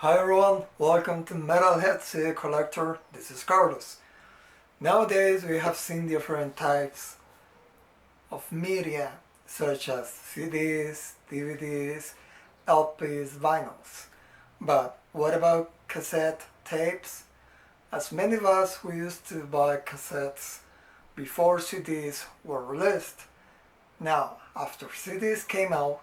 Hi everyone, welcome to MetalHead CD Collector. This is Carlos. Nowadays we have seen different types of media such as CDs, DVDs, LPs, vinyls. But what about cassette tapes? As many of us who used to buy cassettes before CDs were released. Now, after CDs came out,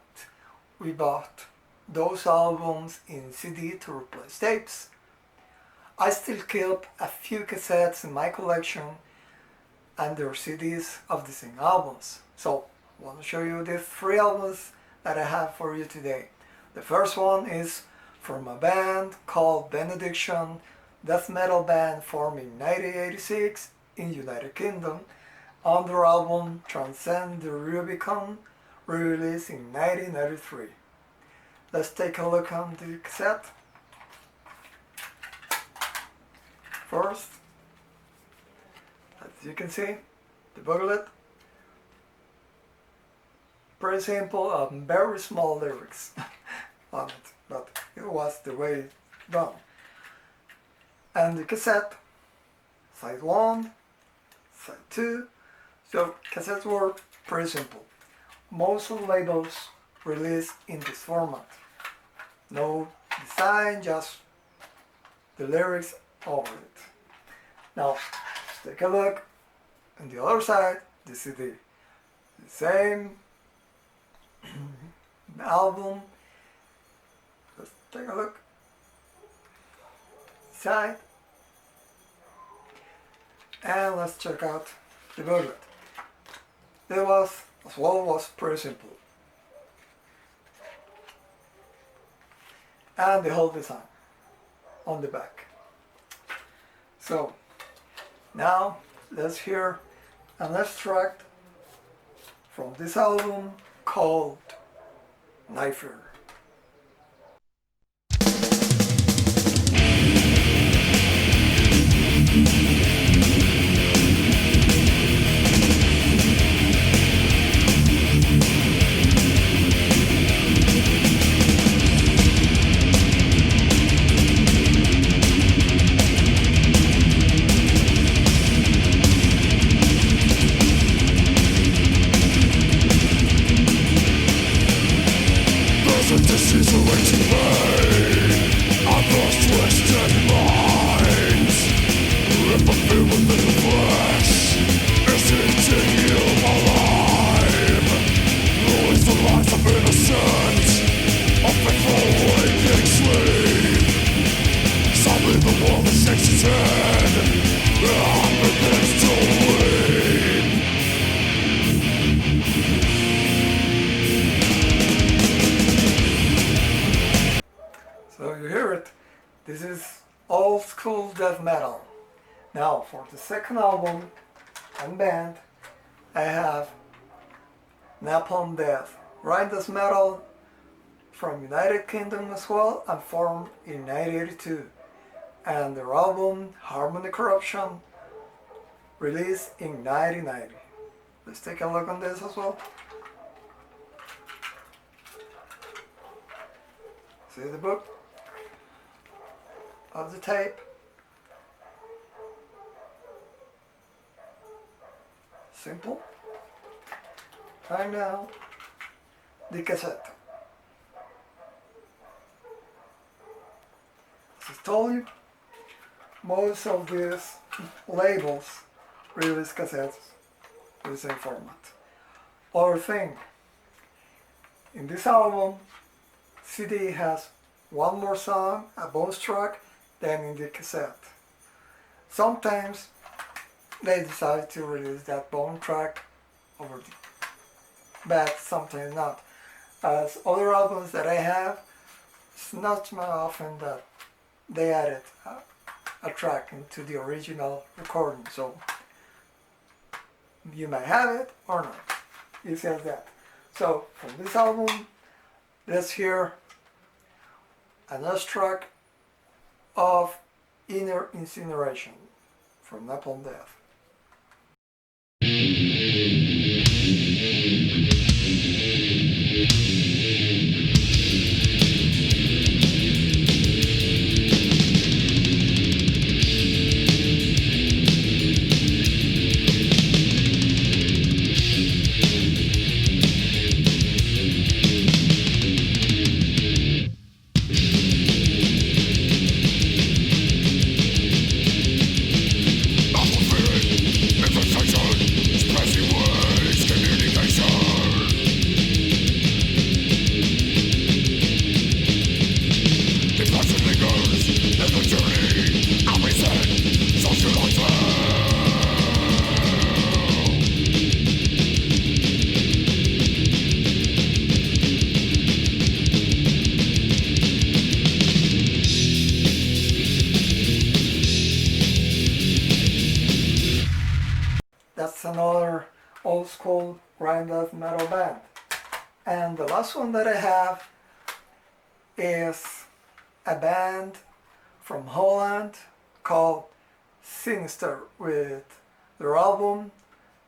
we bought those albums in CD to replace tapes. I still keep a few cassettes in my collection and their CDs of the same albums. So I want to show you the three albums that I have for you today. The first one is from a band called Benediction, death metal band formed in 1986 in United Kingdom, on their album Transcend the Rubicon, released in 1993. Let's take a look on the cassette. First, as you can see, the booklet. Pretty simple, very small lyrics on it, but it was the way it's done. And the cassette, side 1, side 2. So cassettes were pretty simple. Most of the labels released in this format. No design, just the lyrics over it. Now, let's take a look on the other side, the CD. The same album. Let's take a look. Side. And let's check out the booklet. It was, as well, was pretty simple. And the whole design on the back. So now let's hear an extract from this album called Knifer. So you hear it, this is old school death metal. Now for the second album and band, I have Napalm Death, death metal from United Kingdom as well, and formed in 1982. And their album Harmony Corruption, released in 1990. Let's take a look on this as well. See the book of the tape. Simple. And now the cassette. As I told you, most of these labels release cassettes in the same format. Other thing, in this album, CD has one more song, a bonus track, than in the cassette. Sometimes they decide to release that bonus track over the but sometimes not. As other albums that I have, it's not very often that they added a track into the original recording, so you may have it or not. It says that. So from this album, let's hear an extract of Inner Incineration from Napalm Death. another old school grind death metal band. And the last one that I have is a band from Holland called Sinister with their album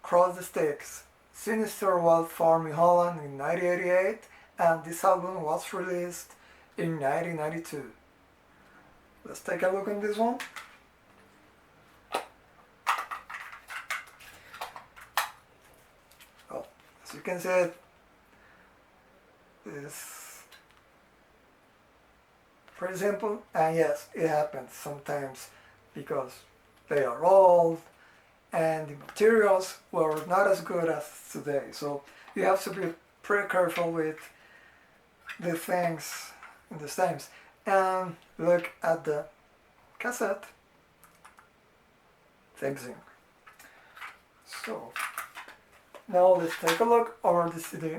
Cross the Styx. Sinister was formed in Holland in 1988 and this album was released in 1992. Let's take a look at this one. Well, as you can see, it's pretty simple, and yes, it happens sometimes because they are old and the materials were not as good as today, so you have to be pretty careful with the things in the times. And look at the cassette, same thing. So now let's take a look over the CD.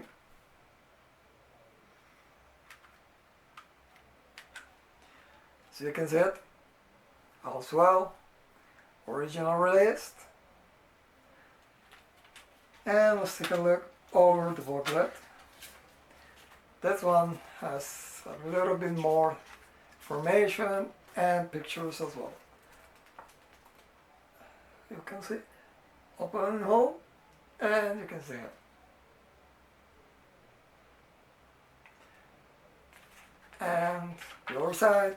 So you can see it as well, original released. And let's take a look over the booklet. This one has a little bit more information and pictures as well. You can see, open and hold, and you can see it. And the other side.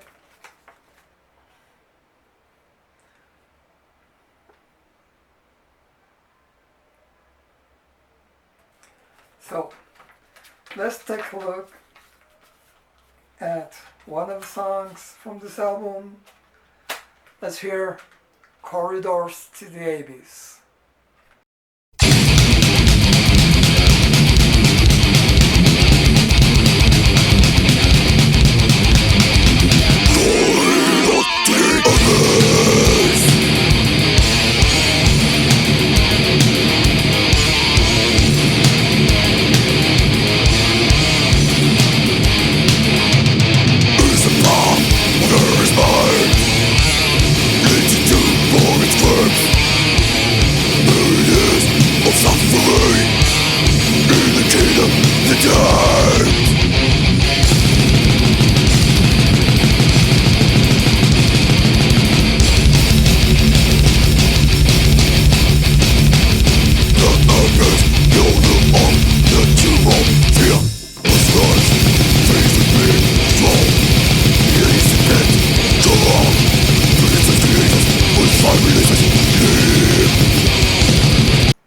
So let's take a look at one of the songs from this album. Let's hear Corridors to the Abyss.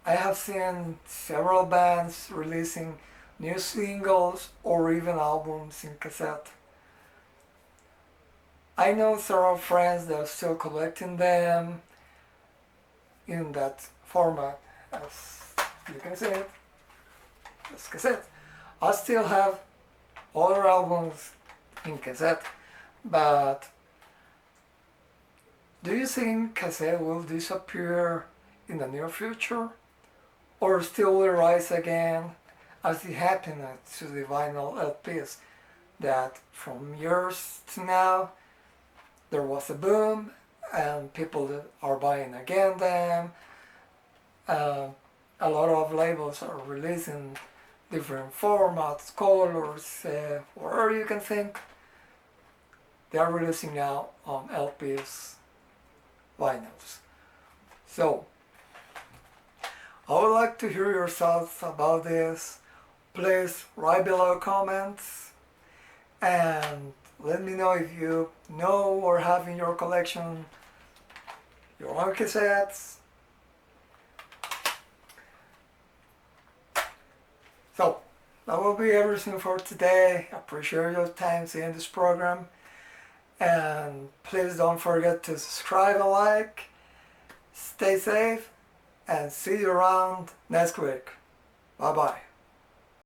I have seen several bands releasing new singles or even albums in cassette. I know several friends that are still collecting them in that format, as you can see it, as cassette. I still have other albums in cassette, but do you think cassette will disappear in the near future? Or still will rise again as it happened to the vinyl LPs, that from years to now there was a boom and people are buying again them. A lot of labels are releasing different formats, colors, whatever you can think. They are releasing now on LPs, vinyls. So I would like to hear your thoughts about this. Please write below comments and let me know if you know or have in your collection your own cassettes. So that will be everything for today. I appreciate your time seeing this program, and please don't forget to subscribe and like. Stay safe and see you around next week. Bye bye.